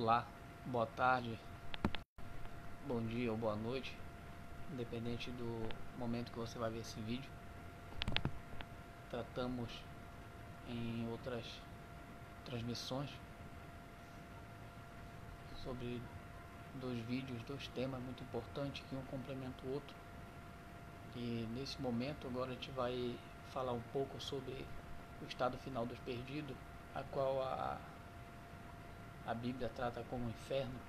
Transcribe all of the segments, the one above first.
Olá, boa tarde, bom dia ou boa noite, independente do momento que você vai ver esse vídeo. Tratamos em outras transmissões sobre dois vídeos, dois temas muito importantes que um complementa o outro. E nesse momento agora a gente vai falar um pouco sobre o estado final dos perdidos, a qual a Bíblia trata como inferno.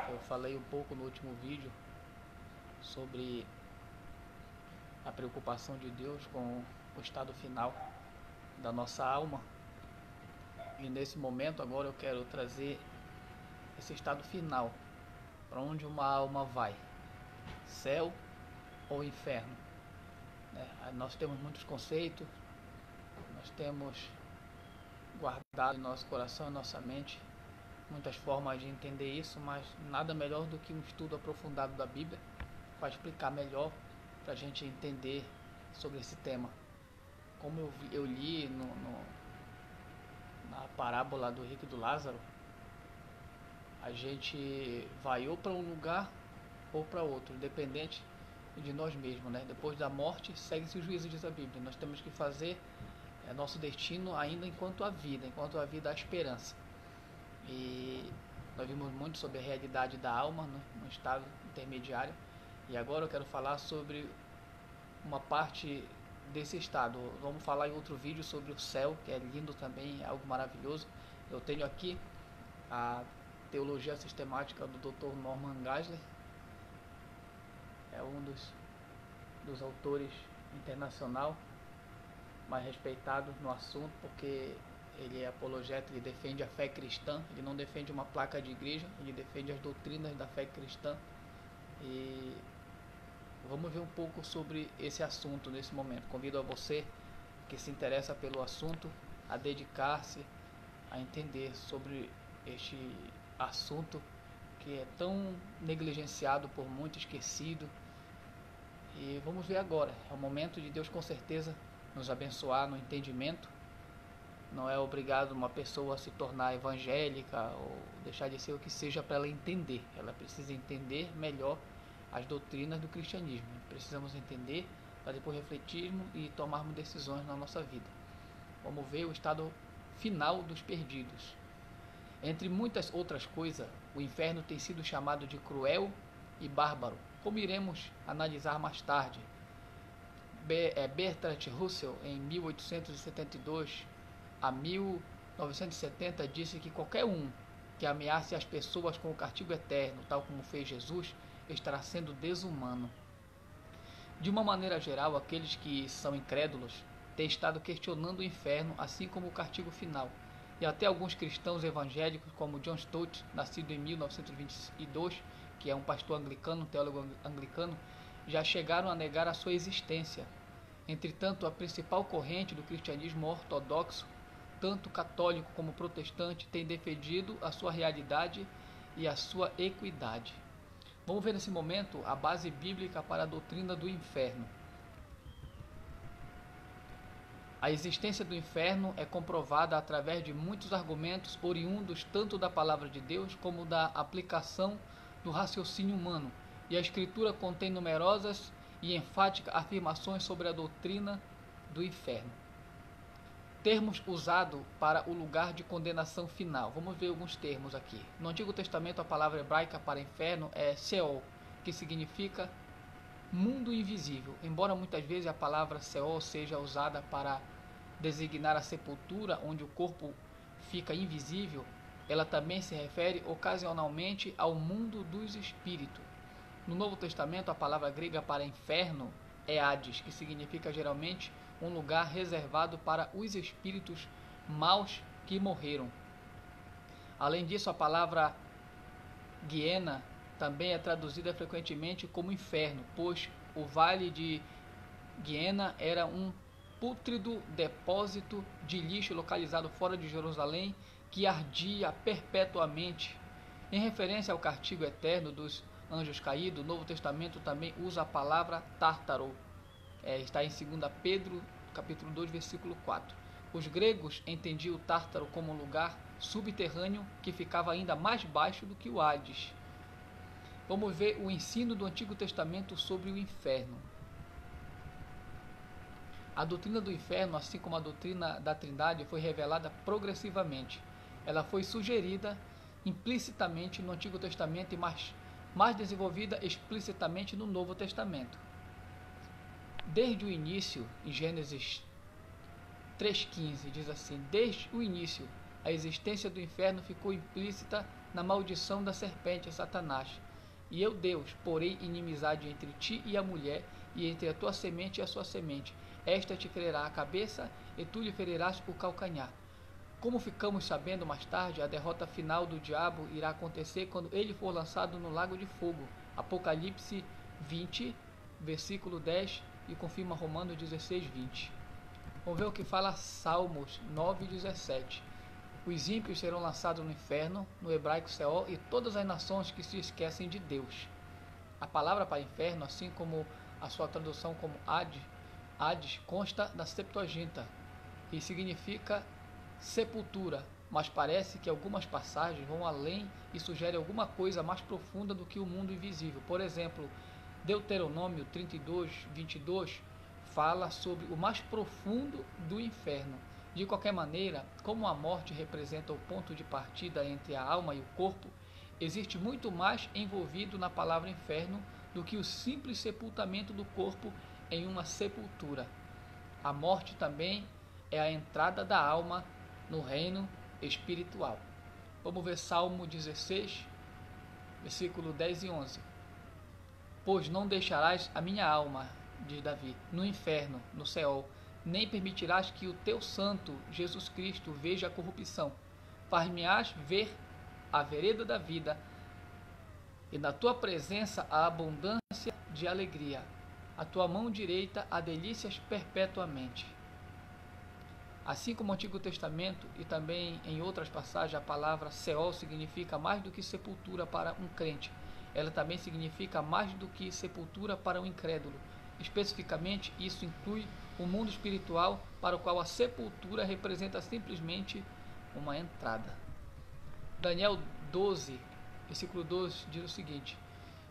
Eu falei um pouco no último vídeo sobre a preocupação de Deus com o estado final da nossa alma. E nesse momento agora eu quero trazer esse estado final, para onde uma alma vai, céu ou inferno, né? Nós temos muitos conceitos, nós temos guardado em nosso coração e nossa mente muitas formas de entender isso, mas nada melhor do que um estudo aprofundado da Bíblia para explicar melhor, para a gente entender sobre esse tema. Como eu li na parábola do rico e do Lázaro, a gente vai ou para um lugar ou para outro, independente de nós mesmos, né? Depois da morte segue-se o juízo, diz a Bíblia. Nós temos que fazer nosso destino ainda enquanto a vida há esperança. E nós vimos muito sobre a realidade da alma, né, no estado intermediário. E agora eu quero falar sobre uma parte desse estado. Vamos falar em outro vídeo sobre o céu, que é lindo também, é algo maravilhoso. Eu tenho aqui a Teologia Sistemática do Dr. Norman Geisler. É um dos autores internacional mais respeitados no assunto, porque ele é apologeta, ele defende a fé cristã, ele não defende uma placa de igreja, ele defende as doutrinas da fé cristã. E vamos ver um pouco sobre esse assunto nesse momento. Convido a você que se interessa pelo assunto a dedicar-se a entender sobre este assunto que é tão negligenciado por muitos, esquecido. E vamos ver agora, é o momento de Deus com certeza nos abençoar no entendimento. Não é obrigado uma pessoa a se tornar evangélica ou deixar de ser o que seja para ela entender. Ela precisa entender melhor as doutrinas do cristianismo. Precisamos entender para depois refletirmos e tomarmos decisões na nossa vida. Vamos ver o estado final dos perdidos. Entre muitas outras coisas, o inferno tem sido chamado de cruel e bárbaro, como iremos analisar mais tarde. Bertrand Russell, em 1872 a 1970, disse que qualquer um que ameace as pessoas com o castigo eterno, tal como fez Jesus, estará sendo desumano. De uma maneira geral, aqueles que são incrédulos têm estado questionando o inferno, assim como o castigo final. E até alguns cristãos evangélicos, como John Stott, nascido em 1922, que é um pastor anglicano, um teólogo anglicano, já chegaram a negar a sua existência. Entretanto, a principal corrente do cristianismo ortodoxo, tanto católico como protestante, tem defendido a sua realidade e a sua equidade. Vamos ver nesse momento a base bíblica para a doutrina do inferno. A existência do inferno é comprovada através de muitos argumentos oriundos tanto da palavra de Deus como da aplicação do raciocínio humano, e a Escritura contém numerosas e enfáticas afirmações sobre a doutrina do inferno. Termos usados para o lugar de condenação final. Vamos ver alguns termos aqui. No Antigo Testamento, a palavra hebraica para inferno é Sheol, que significa mundo invisível. Embora muitas vezes a palavra Sheol seja usada para designar a sepultura onde o corpo fica invisível, ela também se refere ocasionalmente ao mundo dos espíritos. No Novo Testamento, a palavra grega para inferno é Hades, que significa geralmente um lugar reservado para os espíritos maus que morreram. Além disso, a palavra Guiena também é traduzida frequentemente como inferno, pois o vale de Guiena era um pútrido depósito de lixo localizado fora de Jerusalém que ardia perpetuamente. Em referência ao castigo eterno dos anjos caídos, o Novo Testamento também usa a palavra Tártaro. Está em 2 Pedro, capítulo 2, versículo 4. Os gregos entendiam o Tártaro como um lugar subterrâneo que ficava ainda mais baixo do que o Hades. Vamos ver o ensino do Antigo Testamento sobre o inferno. A doutrina do inferno, assim como a doutrina da Trindade, foi revelada progressivamente. Ela foi sugerida implicitamente no Antigo Testamento e mais desenvolvida explicitamente no Novo Testamento. Desde o início, em Gênesis 3,15, diz assim: desde o início, a existência do inferno ficou implícita na maldição da serpente, Satanás. E eu, Deus, porei inimizade entre ti e a mulher, e entre a tua semente e a sua semente. Esta te ferirá a cabeça, e tu lhe ferirás o calcanhar. Como ficamos sabendo mais tarde, a derrota final do diabo irá acontecer quando ele for lançado no lago de fogo. Apocalipse 20, versículo 10, e confirma Romanos 16, 20. Vamos ver o que fala Salmos 9, 17. Os ímpios serão lançados no inferno, no hebraico Seol, e todas as nações que se esquecem de Deus. A palavra para inferno, assim como a sua tradução como Hades, consta da Septuaginta e significa sepultura, mas parece que algumas passagens vão além e sugerem alguma coisa mais profunda do que o mundo invisível. Por exemplo, Deuteronômio 32, 22 fala sobre o mais profundo do inferno. De qualquer maneira, como a morte representa o ponto de partida entre a alma e o corpo, existe muito mais envolvido na palavra inferno do que o simples sepultamento do corpo em uma sepultura. A morte também é a entrada da alma no reino espiritual. Vamos ver Salmo 16, versículo 10 e 11. Pois não deixarás a minha alma, diz Davi, no inferno, no Seol, nem permitirás que o teu santo, Jesus Cristo, veja a corrupção. Far-me-ás ver a vereda da vida, e na tua presença a abundância de alegria. A tua mão direita há delícias perpetuamente. Assim como no Antigo Testamento e também em outras passagens, a palavra Seol significa mais do que sepultura para um crente. Ela também significa mais do que sepultura para um incrédulo. Especificamente, isso inclui o mundo espiritual, para o qual a sepultura representa simplesmente uma entrada. Daniel 12, versículo 12 diz o seguinte: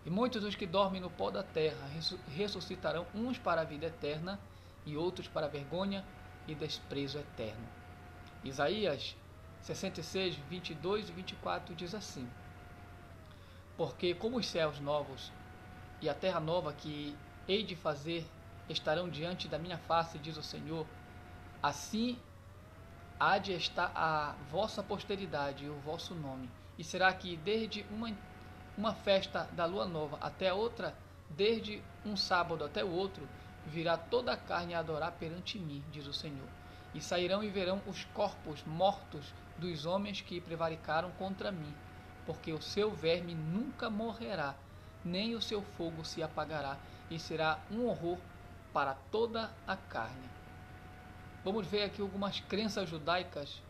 e muitos dos que dormem no pó da terra ressuscitarão, uns para a vida eterna e outros para a vergonha e desprezo eterno. Isaías 66, 22 e 24 diz assim: porque como os céus novos e a terra nova que hei de fazer estarão diante da minha face, diz o Senhor, assim há de estar a vossa posteridade e o vosso nome. E será que desde uma festa da lua nova até a outra, desde um sábado até o outro, virá toda a carne a adorar perante mim, diz o Senhor. E sairão e verão os corpos mortos dos homens que prevaricaram contra mim, porque o seu verme nunca morrerá, nem o seu fogo se apagará, e será um horror para toda a carne. Vamos ver aqui algumas crenças judaicas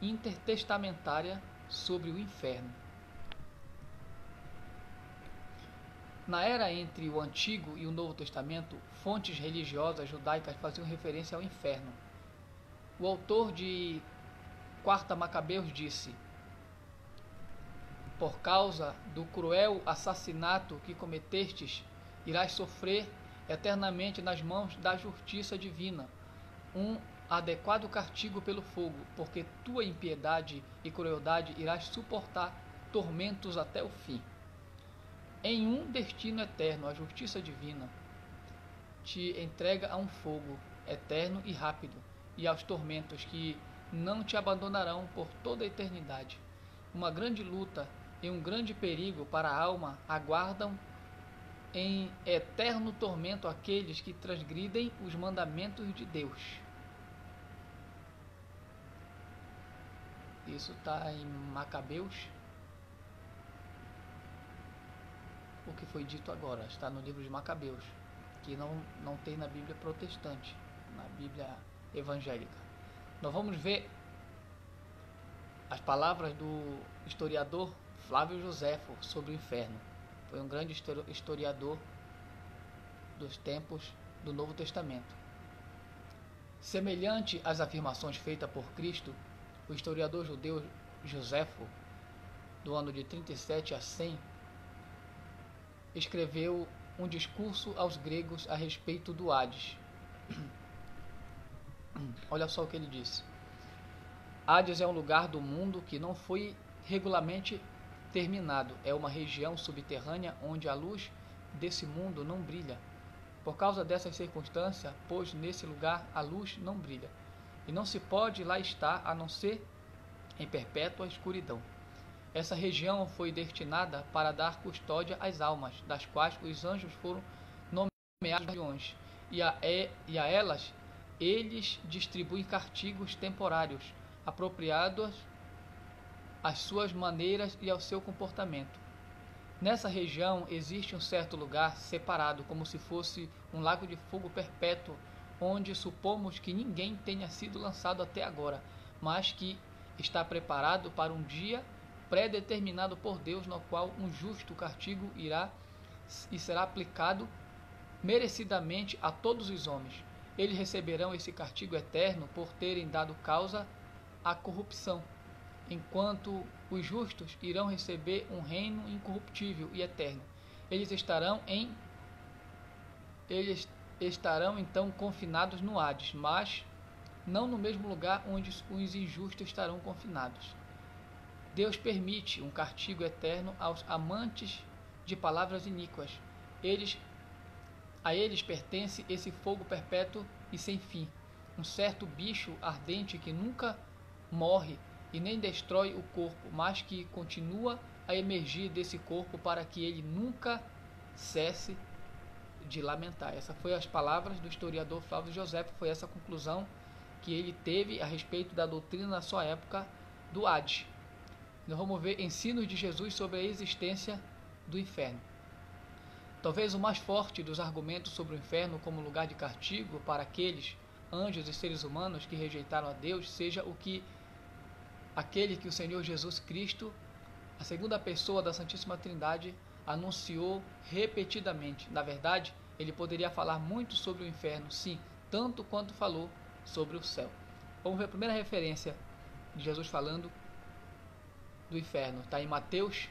intertestamentárias sobre o inferno. Na era entre o Antigo e o Novo Testamento, fontes religiosas judaicas faziam referência ao inferno. O autor de 4 Macabeus disse: por causa do cruel assassinato que cometestes, irás sofrer eternamente nas mãos da justiça divina um adequado castigo pelo fogo, porque tua impiedade e crueldade irás suportar tormentos até o fim. Em um destino eterno, a justiça divina te entrega a um fogo eterno e rápido, e aos tormentos que não te abandonarão por toda a eternidade. Uma grande luta e um grande perigo para a alma aguardam em eterno tormento aqueles que transgridem os mandamentos de Deus. Isso está em Macabeus. O que foi dito agora está no livro de Macabeus, que não tem na Bíblia protestante, na Bíblia evangélica. Nós vamos ver as palavras do historiador Flávio Joséfo sobre o inferno. Foi um grande historiador dos tempos do Novo Testamento. Semelhante às afirmações feitas por Cristo, o historiador judeu Joséfo, do ano de 37 a 100, escreveu um discurso aos gregos a respeito do Hades. Olha só o que ele disse. Hades é um lugar do mundo que não foi regularmente terminado. É uma região subterrânea onde a luz desse mundo não brilha. Por causa dessas circunstâncias, pois nesse lugar a luz não brilha, e não se pode lá estar a não ser em perpétua escuridão. Essa região foi destinada para dar custódia às almas, das quais os anjos foram nomeados guardiões, e a elas eles distribuem castigos temporários, apropriados às suas maneiras e ao seu comportamento. Nessa região existe um certo lugar separado, como se fosse um lago de fogo perpétuo, onde supomos que ninguém tenha sido lançado até agora, mas que está preparado para um dia pré-determinado por Deus, no qual um justo castigo irá e será aplicado merecidamente a todos os homens. Eles receberão esse castigo eterno por terem dado causa à corrupção, enquanto os justos irão receber um reino incorruptível e eterno. Eles estarão então confinados no Hades, mas não no mesmo lugar onde os injustos estarão confinados. Deus permite um castigo eterno aos amantes de palavras iníquas. A eles pertence esse fogo perpétuo e sem fim, um certo bicho ardente que nunca morre e nem destrói o corpo, mas que continua a emergir desse corpo para que ele nunca cesse de lamentar. Essas foram as palavras do historiador Flávio Joséfo, foi essa a conclusão que ele teve a respeito da doutrina na sua época do Hades. Nós vamos ver ensinos de Jesus sobre a existência do inferno. Talvez o mais forte dos argumentos sobre o inferno como lugar de castigo para aqueles anjos e seres humanos que rejeitaram a Deus seja aquele que o Senhor Jesus Cristo, a segunda pessoa da Santíssima Trindade, anunciou repetidamente. Na verdade, ele poderia falar muito sobre o inferno, sim, tanto quanto falou sobre o céu. Vamos ver a primeira referência de Jesus falando do inferno. Está em Mateus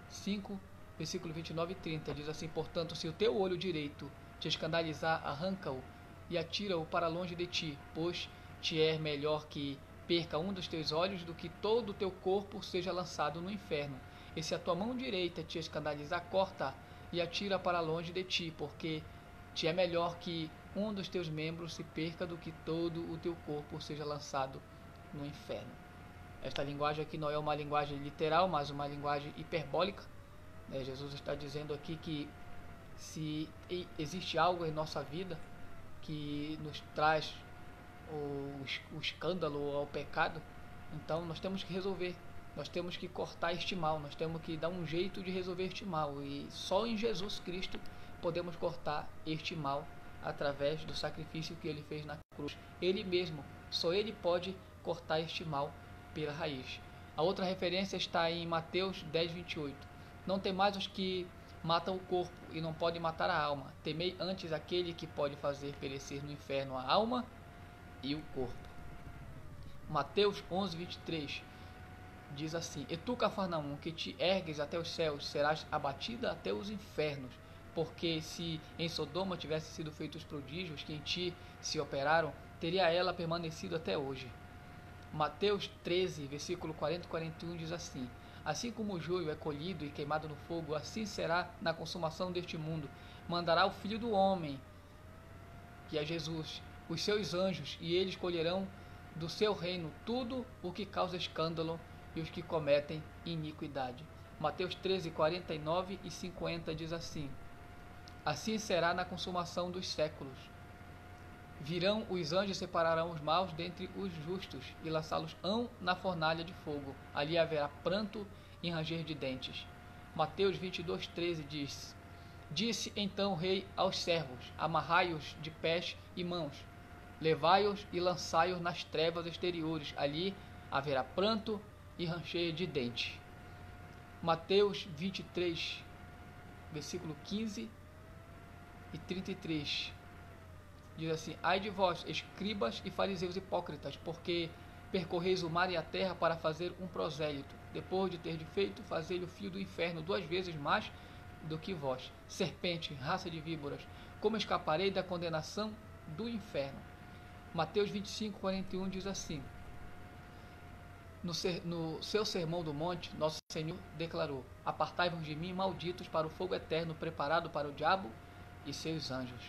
5, versículo 29 e 30. Diz assim: portanto, se o teu olho direito te escandalizar, arranca-o e atira-o para longe de ti, pois te é melhor que perca um dos teus olhos do que todo o teu corpo seja lançado no inferno. E se a tua mão direita te escandalizar, corta e atira para longe de ti, porque te é melhor que um dos teus membros se perca do que todo o teu corpo seja lançado no inferno. Esta linguagem aqui não é uma linguagem literal, mas uma linguagem hiperbólica. Jesus está dizendo aqui que se existe algo em nossa vida que nos traz o escândalo ao pecado, então nós temos que resolver, nós temos que cortar este mal, nós temos que dar um jeito de resolver este mal, e só em Jesus Cristo podemos cortar este mal através do sacrifício que ele fez na cruz. Ele mesmo, só ele pode cortar este mal pela raiz. A outra referência está em Mateus 10, 28. Não temais os que matam o corpo e não podem matar a alma. Temei antes aquele que pode fazer perecer no inferno a alma e o corpo. Mateus 11, 23 diz assim: E tu, Cafarnaum, que te ergues até os céus, serás abatida até os infernos. Porque se em Sodoma tivessem sido feitos prodígios que em ti se operaram, teria ela permanecido até hoje. Mateus 13, versículo 40 e 41 diz assim: Assim como o joio é colhido e queimado no fogo, assim será na consumação deste mundo. Mandará o Filho do Homem, que é Jesus, os seus anjos, e eles colherão do seu reino tudo o que causa escândalo e os que cometem iniquidade. Mateus 13, 49 e 50 diz assim: Assim será na consumação dos séculos. Virão os anjos e separarão os maus dentre os justos e lançá-los-ão na fornalha de fogo. Ali haverá pranto e ranger de dentes. Mateus 22, 13 diz: Disse então o rei aos servos: Amarrai-os de pés e mãos, levai-os e lançai-os nas trevas exteriores. Ali haverá pranto e ranger de dentes. Mateus 23, versículo 15 e 33. Diz assim: ai de vós, escribas e fariseus hipócritas, porque percorreis o mar e a terra para fazer um prosélito. Depois de ter feito, fazei-lhe o fio do inferno 2 vezes mais do que vós. Serpente, raça de víboras, como escaparei da condenação do inferno? Mateus 25:41 diz assim: no seu sermão do monte, nosso Senhor declarou: apartai-vos de mim, malditos, para o fogo eterno preparado para o diabo e seus anjos.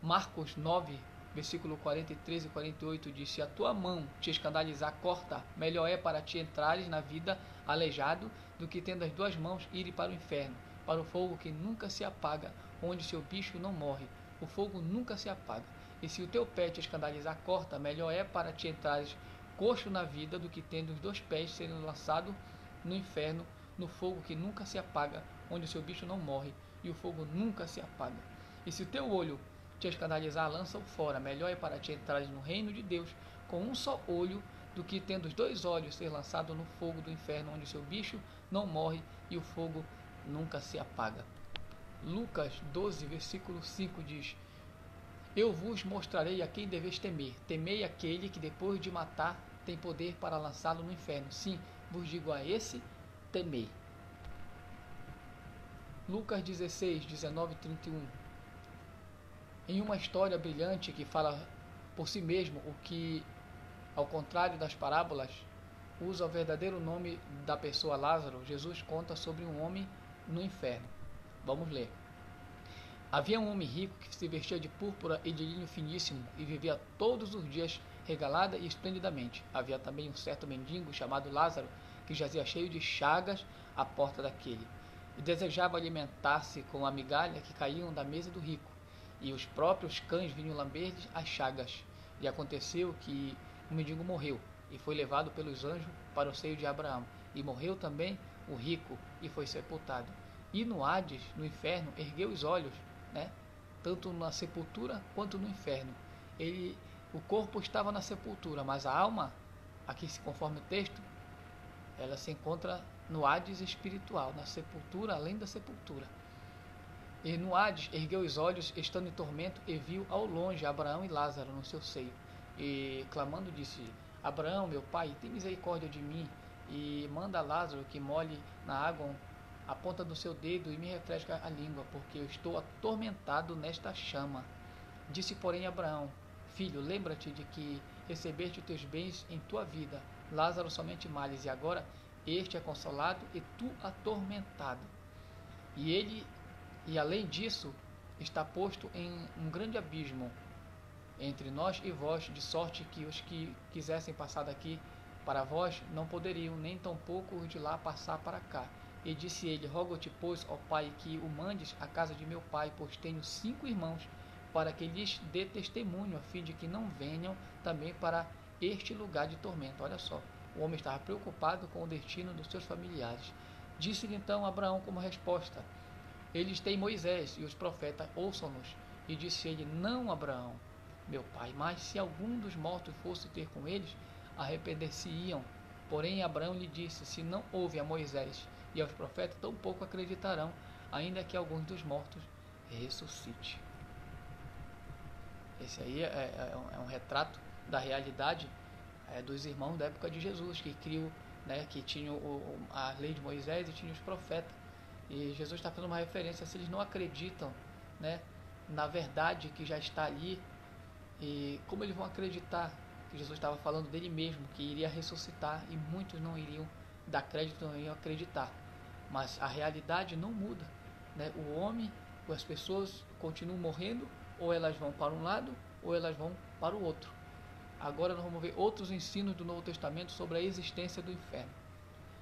Marcos 9, versículo 43 e 48 diz: se a tua mão te escandalizar, corta, melhor é para ti entrares na vida aleijado, do que tendo as 2 mãos ir para o inferno, para o fogo que nunca se apaga, onde seu bicho não morre. O fogo nunca se apaga. E se o teu pé te escandalizar, corta, melhor é para ti entrares coxo na vida, do que tendo os 2 pés sendo lançado no inferno, no fogo que nunca se apaga, onde o seu bicho não morre e o fogo nunca se apaga. E se o teu olho te escandalizar, lança-o fora, melhor é para ti entrares no reino de Deus com um só olho, do que tendo os 2 olhos ser lançado no fogo do inferno, onde o seu bicho não morre e o fogo nunca se apaga. Lucas 12, versículo 5 diz: eu vos mostrarei a quem deveis temer. Temei aquele que depois de matar tem poder para lançá-lo no inferno. Sim, vos digo a esse, temei. Lucas 16, 19 e 31. Em uma história brilhante que fala por si mesmo, o que, ao contrário das parábolas, usa o verdadeiro nome da pessoa Lázaro, Jesus conta sobre um homem no inferno. Vamos ler. Havia um homem rico que se vestia de púrpura e de linho finíssimo e vivia todos os dias regalada e esplendidamente. Havia também um certo mendigo chamado Lázaro, que jazia cheio de chagas à porta daquele, e desejava alimentar-se com a migalha que caíam da mesa do rico, e os próprios cães vinham lamber-lhe as chagas. E aconteceu que o mendigo morreu, e foi levado pelos anjos para o seio de Abraão. E morreu também o rico, e foi sepultado. E no Hades, no inferno, ergueu os olhos, tanto na sepultura quanto no inferno. O corpo estava na sepultura, mas a alma, aqui conforme o texto, ela se encontra no Hades espiritual, na sepultura, além da sepultura. E no Hades ergueu os olhos, estando em tormento, e viu ao longe Abraão e Lázaro no seu seio. E clamando disse: Abraão, meu pai, tem misericórdia de mim, e manda Lázaro que molhe na água a ponta do seu dedo e me refresca a língua, porque eu estou atormentado nesta chama. Disse, porém, Abraão: filho, lembra-te de que recebeste os teus bens em tua vida, Lázaro somente males, e agora este é consolado e tu atormentado. E além disso, está posto em um grande abismo entre nós e vós, de sorte que os que quisessem passar daqui para vós não poderiam, nem tampouco os de lá passar para cá. E disse ele: rogo-te, pois, ó pai, que o mandes à casa de meu pai, pois tenho 5 irmãos, para que lhes dê testemunho, a fim de que não venham também para este lugar de tormento. Olha só, o homem estava preocupado com o destino dos seus familiares. Disse-lhe então Abraão como resposta: eles têm Moisés e os profetas, ouçam-nos. E disse ele: não, Abraão, meu pai, mas se algum dos mortos fosse ter com eles, arrepender-se-iam. Porém Abraão lhe disse: se não houve a Moisés e aos profetas, tampouco acreditarão, ainda que alguns dos mortos ressuscite. Esse aí é um retrato da realidade dos irmãos da época de Jesus, que criam, que tinham a lei de Moisés e tinham os profetas. E Jesus está fazendo uma referência: se eles não acreditam, na verdade que já está ali, e como eles vão acreditar que Jesus estava falando dele mesmo, que iria ressuscitar, e muitos não iriam dar crédito, não iriam acreditar. Mas a realidade não muda, O homem, as pessoas continuam morrendo, ou elas vão para um lado, ou elas vão para o outro. Agora nós vamos ver outros ensinos do Novo Testamento sobre a existência do inferno.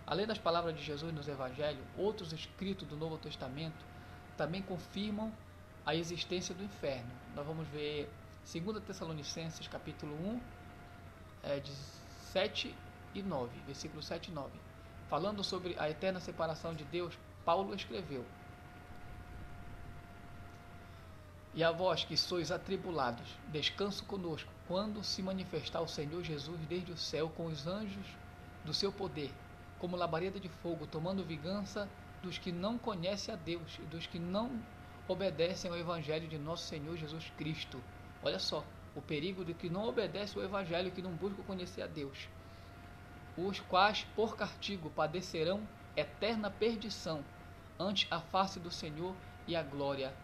Além das palavras de Jesus nos Evangelhos, outros escritos do Novo Testamento também confirmam a existência do inferno. Nós vamos ver 2 Tessalonicenses, capítulo 1, de 7 e 9, versículo 7 e 9. Falando sobre a eterna separação de Deus, Paulo escreveu: e a vós que sois atribulados, descanso conosco, quando se manifestar o Senhor Jesus desde o céu com os anjos do seu poder, como labareda de fogo, tomando vingança dos que não conhecem a Deus e dos que não obedecem ao Evangelho de nosso Senhor Jesus Cristo. Olha só, o perigo de que não obedece o Evangelho, que não busca conhecer a Deus. Os quais, por castigo, padecerão eterna perdição ante a face do Senhor e a glória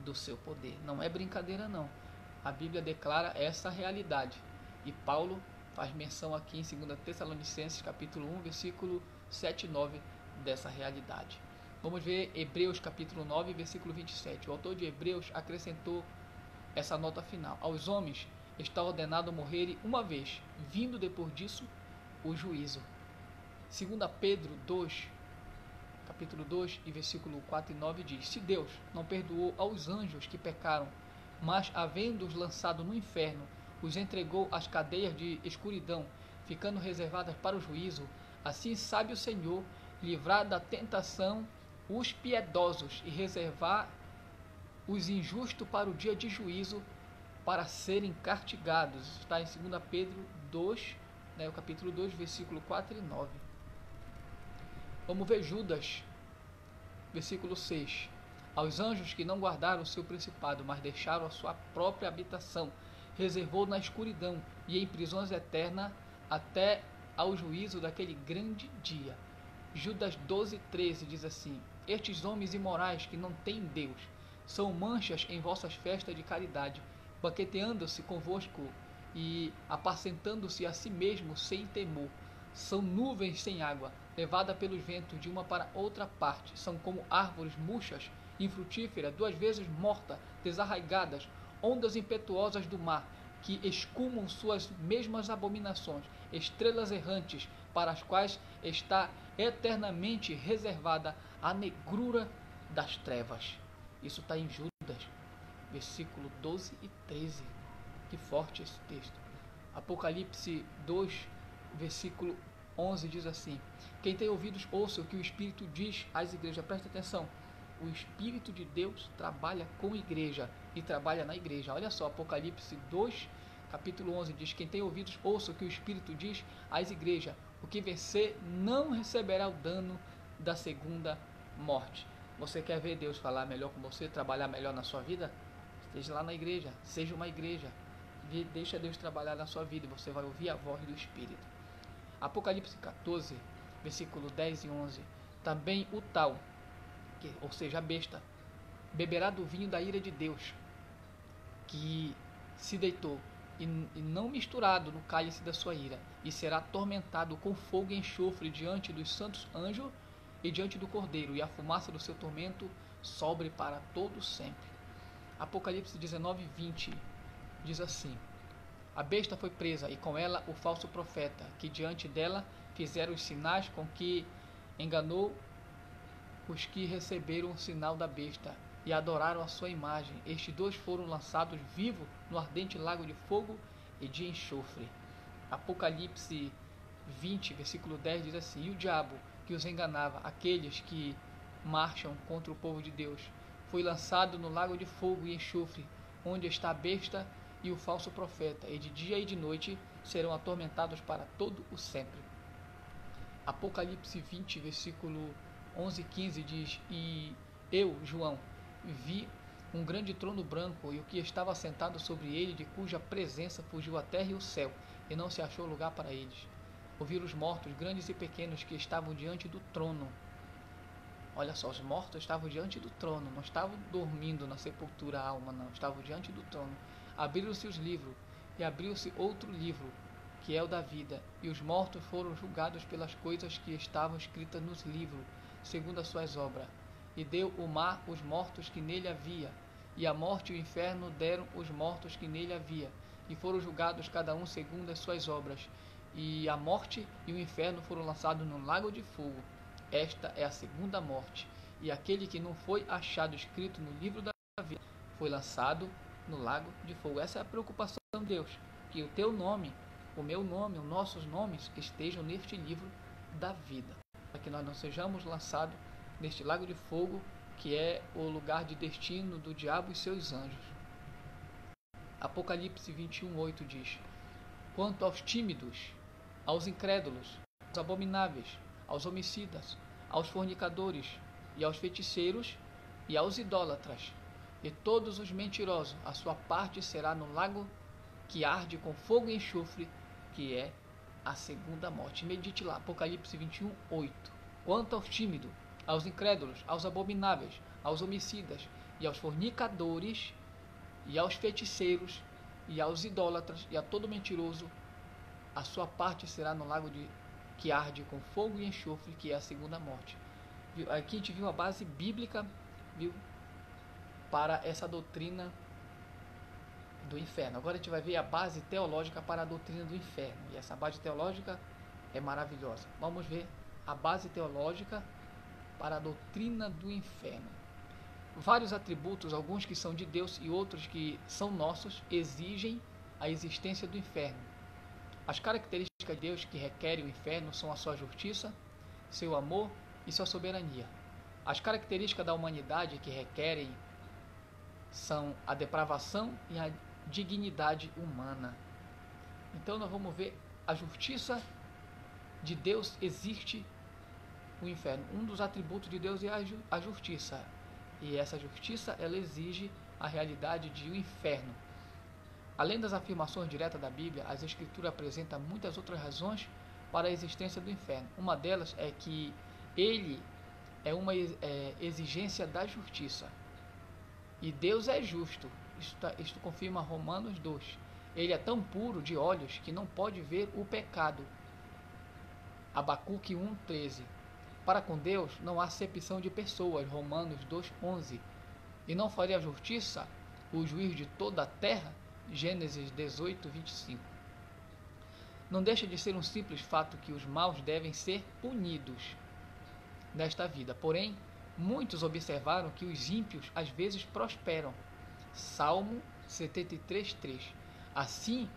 do seu poder. Não é brincadeira, não. A Bíblia declara essa realidade. E Paulo faz menção aqui em 2 Tessalonicenses, capítulo 1, versículo 7 e 9, dessa realidade. Vamos ver Hebreus, capítulo 9, versículo 27. O autor de Hebreus acrescentou essa nota final. Aos homens está ordenado morrerem uma vez, vindo depois disso o juízo. 2 Pedro 2, capítulo 2 e versículo 4 e 9 diz: se Deus não perdoou aos anjos que pecaram, mas havendo-os lançado no inferno, os entregou às cadeias de escuridão, ficando reservadas para o juízo, assim sabe o Senhor livrar da tentação os piedosos e reservar os injustos para o dia de juízo, para serem castigados. Está em 2 Pedro 2, o capítulo 2, versículo 4 e 9. Vamos ver Judas, versículo 6. Aos anjos que não guardaram o seu principado, mas deixaram a sua própria habitação, reservou na escuridão e em prisões eternas até ao juízo daquele grande dia. Judas 12, 13 diz assim: estes homens imorais que não têm Deus são manchas em vossas festas de caridade, banqueteando-se convosco e apacentando-se a si mesmo sem temor. São nuvens sem água, levada pelos ventos de uma para outra parte. São como árvores murchas, infrutíferas, duas vezes mortas, desarraigadas, ondas impetuosas do mar, que escumam suas mesmas abominações, estrelas errantes, para as quais está eternamente reservada a negrura das trevas. Isso está em Judas, versículo 12 e 13. Que forte esse texto. Apocalipse 2, versículo 11 diz assim: quem tem ouvidos, ouça o que o Espírito diz às igrejas. Presta atenção, o Espírito de Deus trabalha com a igreja e trabalha na igreja. Olha só, Apocalipse 2, capítulo 11 diz: quem tem ouvidos, ouça o que o Espírito diz às igrejas. O que vencer não receberá o dano da segunda morte. Você quer ver Deus falar melhor com você, trabalhar melhor na sua vida? Esteja lá na igreja, seja uma igreja. Deixa Deus trabalhar na sua vida e você vai ouvir a voz do Espírito. Apocalipse 14, versículo 10 e 11. Também o tal, ou seja, a besta, beberá do vinho da ira de Deus, que se deitou, e não misturado no cálice da sua ira, e será atormentado com fogo e enxofre diante dos santos anjos e diante do Cordeiro, e a fumaça do seu tormento sobre para todo sempre. Apocalipse 19, 20 diz assim: a besta foi presa, e com ela o falso profeta, que diante dela fizeram os sinais com que enganou os que receberam o sinal da besta e adoraram a sua imagem. Estes dois foram lançados vivos no ardente lago de fogo e de enxofre. Apocalipse 20, versículo 10 diz assim: e o diabo que os enganava, aqueles que marcham contra o povo de Deus, foi lançado no lago de fogo e enxofre, onde está a besta e o falso profeta, e de dia e de noite serão atormentados para todo o sempre. Apocalipse 20, versículo 11 e 15 diz: e eu, João, vi um grande trono branco, e o que estava sentado sobre ele, de cuja presença fugiu a terra e o céu, e não se achou lugar para eles. Ouviram os mortos, grandes e pequenos, que estavam diante do trono. Olha só, os mortos estavam diante do trono, não estavam dormindo na sepultura a alma, não, estavam diante do trono. Abriram-se os livros, e abriu-se outro livro, que é o da vida, e os mortos foram julgados pelas coisas que estavam escritas nos livros, segundo as suas obras. E deu o mar os mortos que nele havia, e a morte e o inferno deram os mortos que nele havia, e foram julgados cada um segundo as suas obras. E a morte e o inferno foram lançados no lago de fogo. Esta é a segunda morte, e aquele que não foi achado escrito no livro da vida foi lançado no lago de fogo. Essa é a preocupação de Deus, que o teu nome, o meu nome, os nossos nomes estejam neste livro da vida, para que nós não sejamos lançados neste lago de fogo, que é o lugar de destino do diabo e seus anjos. Apocalipse 21, 8 diz: quanto aos tímidos, aos incrédulos, aos abomináveis, aos homicidas, aos fornicadores, e aos feiticeiros, e aos idólatras, e todos os mentirosos, a sua parte será no lago que arde com fogo e enxofre, que é a segunda morte. Medite lá, Apocalipse 21, 8. Quanto aos tímidos, aos incrédulos, aos abomináveis, aos homicidas, e aos fornicadores, e aos feiticeiros, e aos idólatras, e a todo mentiroso, a sua parte será no lago que arde com fogo e enxofre, que é a segunda morte. Aqui a gente viu a base bíblica, viu, para essa doutrina do inferno. Agora a gente vai ver a base teológica para a doutrina do inferno. E essa base teológica é maravilhosa. Vamos ver a base teológica para a doutrina do inferno. Vários atributos, alguns que são de Deus e outros que são nossos, exigem a existência do inferno. As características de Deus que requerem o inferno são a sua justiça, seu amor e sua soberania. As características da humanidade que requerem são a depravação e a dignidade humana. Então nós vamos ver a justiça de Deus, existe o inferno. Um dos atributos de Deus é a justiça. E essa justiça, ela exige a realidade de um inferno. Além das afirmações diretas da Bíblia, as Escrituras apresentam muitas outras razões para a existência do inferno. Uma delas é que ele é uma exigência da justiça. E Deus é justo. Isto confirma Romanos 2. Ele é tão puro de olhos que não pode ver o pecado. Abacuque 1:13. Para com Deus não há acepção de pessoas. Romanos 2:11. E não faria justiça o juiz de toda a terra. Gênesis 18:25. Não deixa de ser um simples fato que os maus devem ser punidos nesta vida. Porém, muitos observaram que os ímpios às vezes prosperam. Salmo 73:3. Assim,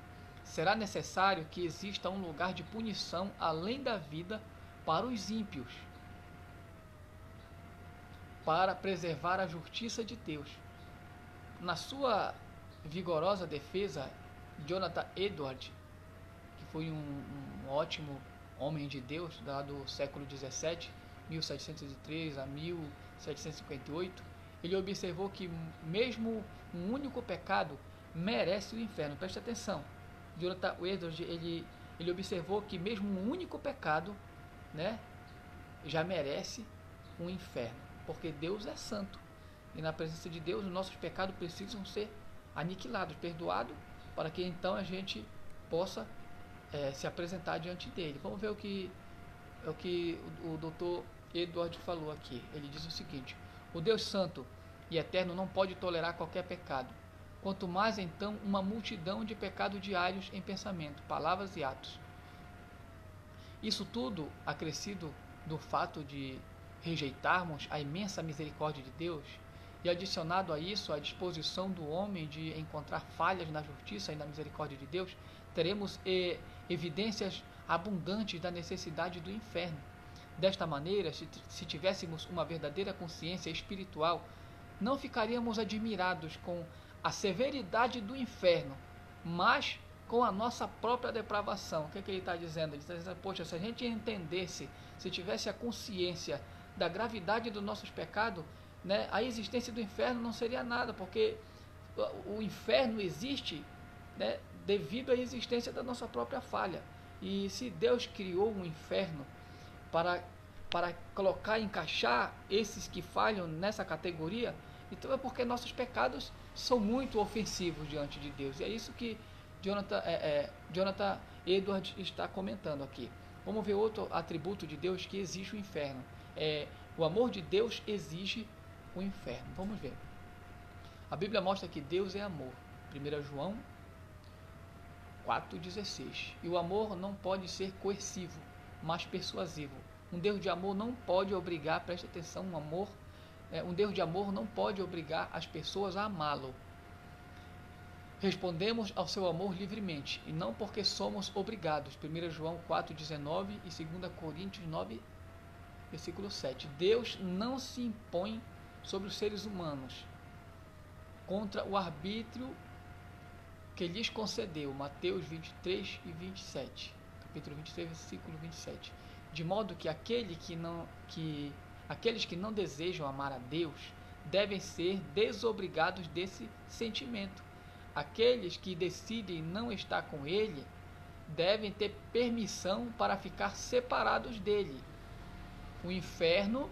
será necessário que exista um lugar de punição além da vida para os ímpios, para preservar a justiça de Deus. Na sua vigorosa defesa, Jonathan Edwards, que foi um ótimo homem de Deus lá do século 17, 1703 a 1758, ele observou que mesmo um único pecado merece o inferno. Preste atenção. Jonathan Edwards, ele observou que mesmo um único pecado, né, já merece um inferno, porque Deus é santo. E na presença de Deus, os nossos pecados precisam ser aniquilados, perdoados, para que então a gente possa se apresentar diante dele. Vamos ver o que o Dr. Edward falou aqui. Ele diz o seguinte: o Deus santo e eterno não pode tolerar qualquer pecado, quanto mais então uma multidão de pecados diários em pensamento, palavras e atos. Isso tudo acrescido do fato de rejeitarmos a imensa misericórdia de Deus, e adicionado a isso a disposição do homem de encontrar falhas na justiça e na misericórdia de Deus, teremos evidências abundantes da necessidade do inferno. Desta maneira, se tivéssemos uma verdadeira consciência espiritual, não ficaríamos admirados com a severidade do inferno, mas com a nossa própria depravação. O que ele está dizendo? Ele está dizendo, poxa, se a gente entendesse, se tivesse a consciência da gravidade dos nossos pecados, né, a existência do inferno não seria nada, porque o inferno existe, né, devido à existência da nossa própria falha. E se Deus criou um inferno para colocar, encaixar esses que falham nessa categoria, então é porque nossos pecados são muito ofensivos diante de Deus. E é isso que Jonathan Edwards está comentando aqui. Vamos ver outro atributo de Deus que exige o inferno. O amor de Deus exige o inferno. Vamos ver. A Bíblia mostra que Deus é amor. 1 João 4,16. E o amor não pode ser coercivo, mas persuasivo. Um Deus de amor não pode obrigar, preste atenção, um Deus de amor não pode obrigar as pessoas a amá-lo. Respondemos ao seu amor livremente, e não porque somos obrigados. 1 João 4,19 e 2 Coríntios 9, versículo 7. Deus não se impõe sobre os seres humanos contra o arbítrio que lhes concedeu. Mateus 23 e 27. Capítulo 23, versículo 27. De modo que aqueles que não desejam amar a Deus devem ser desobrigados desse sentimento. Aqueles que decidem não estar com ele devem ter permissão para ficar separados dele. O inferno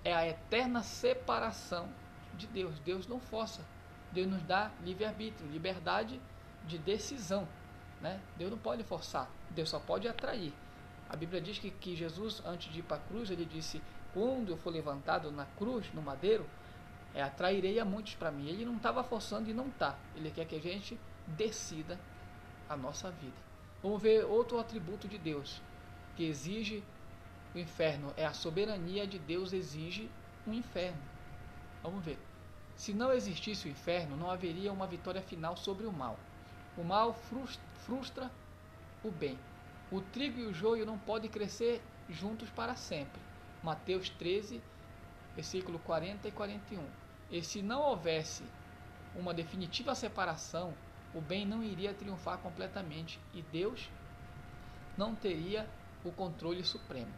é a eterna separação de Deus. Deus não força. Deus nos dá livre-arbítrio, liberdade de decisão, né? Deus não pode forçar, Deus só pode atrair. A Bíblia diz que Jesus, antes de ir para a cruz, ele disse: quando eu for levantado na cruz, no madeiro, atrairei a muitos para mim. Ele não estava forçando e não está. Ele quer que a gente decida a nossa vida. Vamos ver outro atributo de Deus que exige o inferno. É a soberania de Deus, exige um inferno. Vamos ver. Se não existisse o inferno, não haveria uma vitória final sobre o mal. O mal frustra o bem. O trigo e o joio não podem crescer juntos para sempre. Mateus 13, versículo 40 e 41. E se não houvesse uma definitiva separação, o bem não iria triunfar completamente e Deus não teria o controle supremo.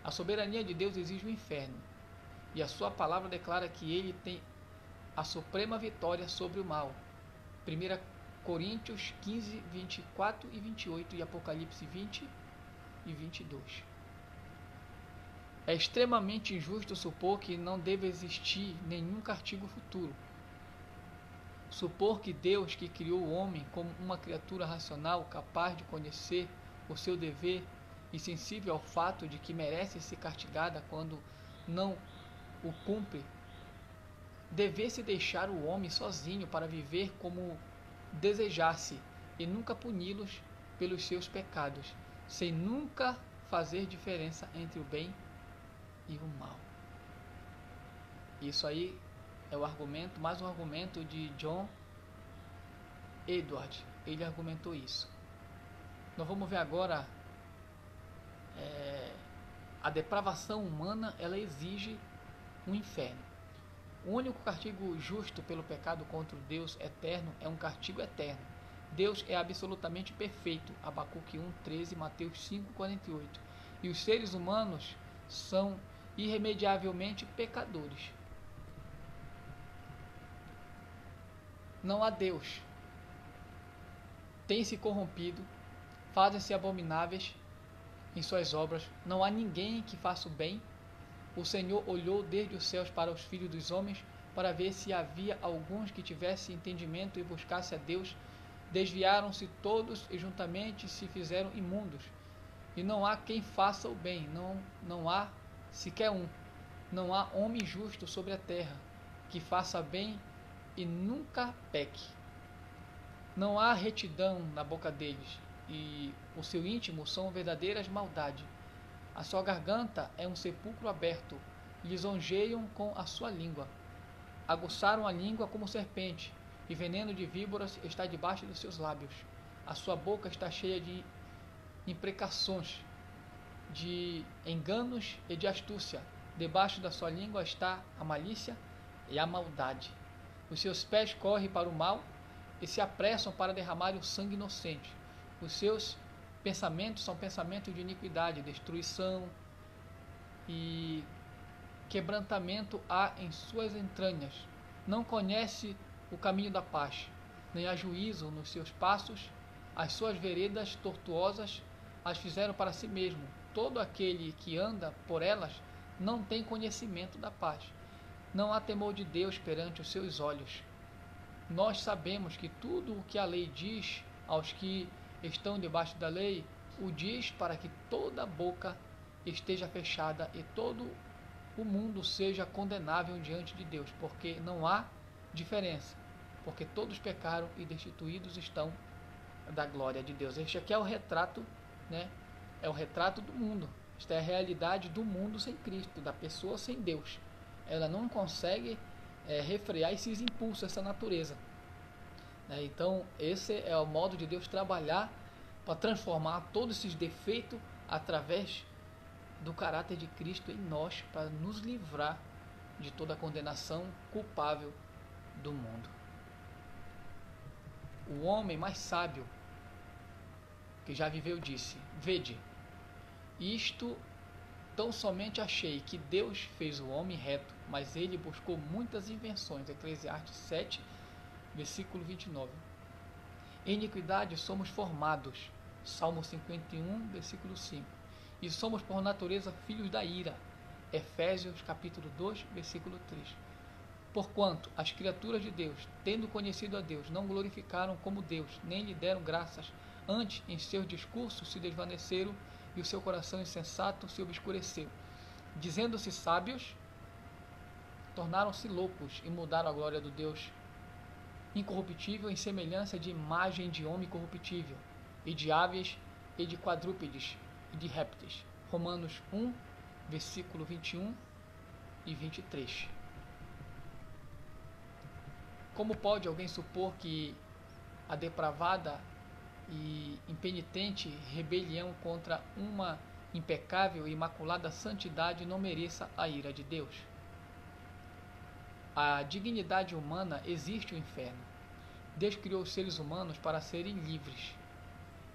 A soberania de Deus exige o inferno, e a sua palavra declara que ele tem a suprema vitória sobre o mal. 1 Coríntios 15, 24 e 28 e Apocalipse 20 e 22. É extremamente injusto supor que não deve existir nenhum castigo futuro. Supor que Deus, que criou o homem como uma criatura racional, capaz de conhecer o seu dever e sensível ao fato de que merece ser castigada quando não o cumpre, devesse deixar o homem sozinho para viver como desejasse e nunca puni-los pelos seus pecados, sem nunca fazer diferença entre o bem e o mal. Isso aí é o argumento, mais um argumento de John Edward. Ele argumentou isso. Nós vamos ver agora a depravação humana, ela exige um inferno. O único castigo justo pelo pecado contra o Deus eterno é um castigo eterno. Deus é absolutamente perfeito. Abacuque 1:13, Mateus 5:48. E os seres humanos são irremediavelmente pecadores. Não há Deus. Têm-se corrompido, fazem-se abomináveis em suas obras. Não há ninguém que faça o bem. O Senhor olhou desde os céus para os filhos dos homens, para ver se havia alguns que tivessem entendimento e buscassem a Deus. Desviaram-se todos e juntamente se fizeram imundos. E não há quem faça o bem, não há sequer um. Não há homem justo sobre a terra, que faça bem e nunca peque. Não há retidão na boca deles, e o seu íntimo são verdadeiras maldades. A sua garganta é um sepulcro aberto, lisonjeiam com a sua língua. Aguçaram a língua como serpente, e veneno de víboras está debaixo dos seus lábios. A sua boca está cheia de imprecações, de enganos e de astúcia. Debaixo da sua língua está a malícia e a maldade. Os seus pés correm para o mal e se apressam para derramar o sangue inocente. Os seus pensamentos são pensamentos de iniquidade, destruição e quebrantamento há em suas entranhas. Não conhece o caminho da paz, nem há juízo nos seus passos. As suas veredas tortuosas as fizeram para si mesmo. Todo aquele que anda por elas não tem conhecimento da paz. Não há temor de Deus perante os seus olhos. Nós sabemos que tudo o que a lei diz aos que estão debaixo da lei, o diz para que toda a boca esteja fechada e todo o mundo seja condenável diante de Deus, porque não há diferença, porque todos pecaram e destituídos estão da glória de Deus. Este aqui é o retrato, né? É o retrato do mundo. Esta é a realidade do mundo sem Cristo, da pessoa sem Deus. Ela não consegue refrear esses impulsos, essa natureza. Então, esse é o modo de Deus trabalhar para transformar todos esses defeitos através do caráter de Cristo em nós, para nos livrar de toda a condenação culpável do mundo. O homem mais sábio que já viveu disse: vede, isto Tão somente achei que Deus fez o homem reto, mas ele buscou muitas invenções. Eclesiastes 7, versículo 29. Em iniquidade somos formados. Salmo 51, versículo 5. E somos por natureza filhos da ira. Efésios capítulo 2, versículo 3. Porquanto as criaturas de Deus, tendo conhecido a Deus, não glorificaram como Deus, nem lhe deram graças. Antes, em seus discursos se desvaneceram, e o seu coração insensato se obscureceu. Dizendo-se sábios, tornaram-se loucos e mudaram a glória do Deus incorruptível em semelhança de imagem de homem corruptível, e de aves, e de quadrúpedes, e de répteis. Romanos 1, versículo 21 e 23. Como pode alguém supor que a depravada e impenitente rebelião contra uma impecável e imaculada santidade não mereça a ira de Deus? A dignidade humana existe o inferno. Deus criou os seres humanos para serem livres.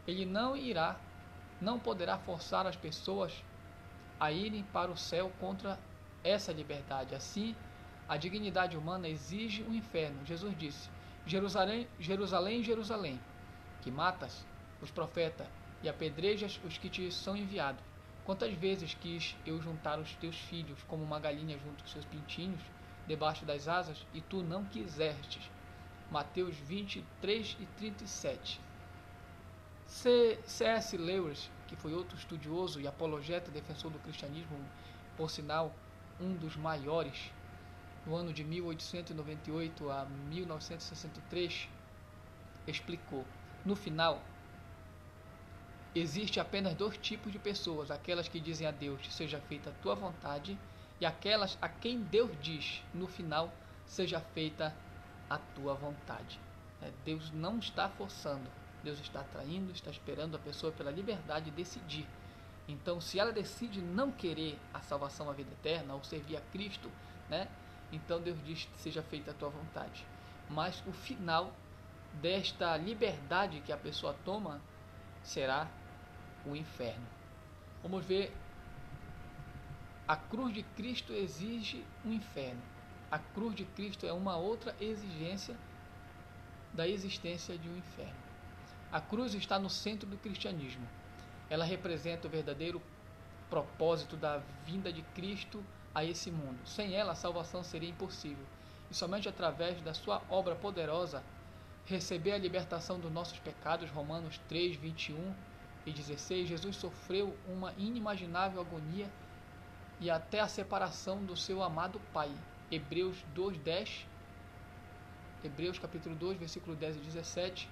Ele não poderá forçar as pessoas a irem para o céu contra essa liberdade. Assim, a dignidade humana exige o inferno. Jesus disse: Jerusalém, Jerusalém, Jerusalém, que matas os profetas e apedrejas os que te são enviados. Quantas vezes quis eu juntar os teus filhos como uma galinha junto com seus pintinhos debaixo das asas, e tu não quisestes. Mateus 23 e 37. C.S. Lewis, que foi outro estudioso e apologeta defensor do cristianismo, por sinal um dos maiores, no ano de 1898 a 1963, explicou: no final, existe apenas dois tipos de pessoas: aquelas que dizem a Deus, seja feita a tua vontade, e aquelas a quem Deus diz, no final, seja feita a tua vontade. Deus não está forçando, Deus está atraindo, está esperando a pessoa pela liberdade de decidir. Então, se ela decide não querer a salvação, a vida eterna, ou servir a Cristo, então Deus diz, seja feita a tua vontade. Mas o final desta liberdade que a pessoa toma será o inferno. Vamos ver. A cruz de Cristo exige um inferno. A cruz de Cristo é uma outra exigência da existência de um inferno. A cruz está no centro do cristianismo. Ela representa o verdadeiro propósito da vinda de Cristo a esse mundo. Sem ela, a salvação seria impossível. E somente através da sua obra poderosa, receber a libertação dos nossos pecados, Romanos 3, 21 e 16, Jesus sofreu uma inimaginável agonia e até a separação do seu amado Pai. Hebreus 2:10, Hebreus capítulo 2, versículo 10 e 17,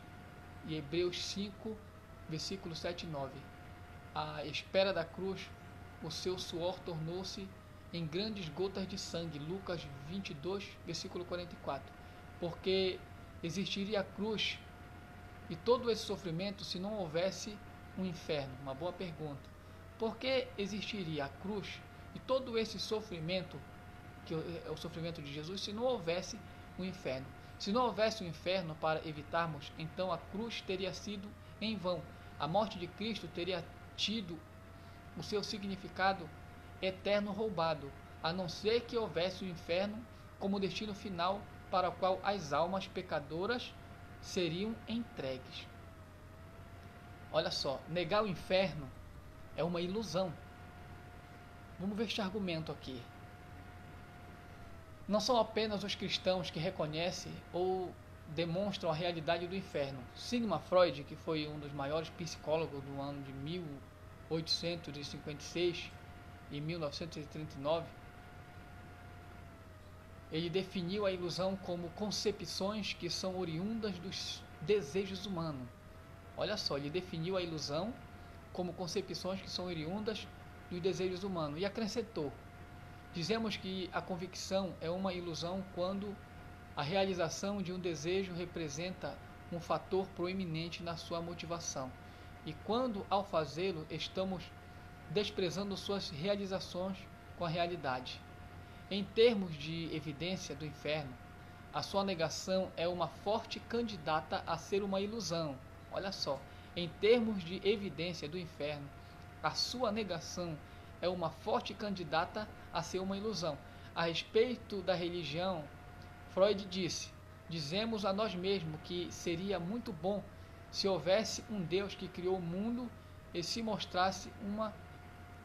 e Hebreus 5, versículo 7 e 9. À espera da cruz, o seu suor tornou-se em grandes gotas de sangue. Lucas 22, versículo 44. Porque existiria a cruz e todo esse sofrimento se não houvesse um inferno? Uma boa pergunta. Por que existiria a cruz e todo esse sofrimento, que é o sofrimento de Jesus, se não houvesse um inferno? Se não houvesse um inferno para evitarmos, então a cruz teria sido em vão. A morte de Cristo teria tido o seu significado eterno roubado, a não ser que houvesse o inferno como destino final para o qual as almas pecadoras seriam entregues. Olha só, negar o inferno é uma ilusão. Vamos ver este argumento aqui. Não são apenas os cristãos que reconhecem ou demonstram a realidade do inferno. Sigmund Freud, que foi um dos maiores psicólogos do ano de 1856 e 1939, ele definiu a ilusão como concepções que são oriundas dos desejos humanos. Olha só, ele definiu a ilusão como concepções que são oriundas dos desejos humanos e acrescentou: dizemos que a convicção é uma ilusão quando a realização de um desejo representa um fator proeminente na sua motivação, e quando, ao fazê-lo, estamos desprezando suas realizações com a realidade. Em termos de evidência do inferno, a sua negação é uma forte candidata a ser uma ilusão. Olha só, em termos de evidência do inferno, a sua negação é uma forte candidata a ser uma ilusão. A respeito da religião, Freud disse: dizemos a nós mesmos que seria muito bom se houvesse um Deus que criou o mundo e se mostrasse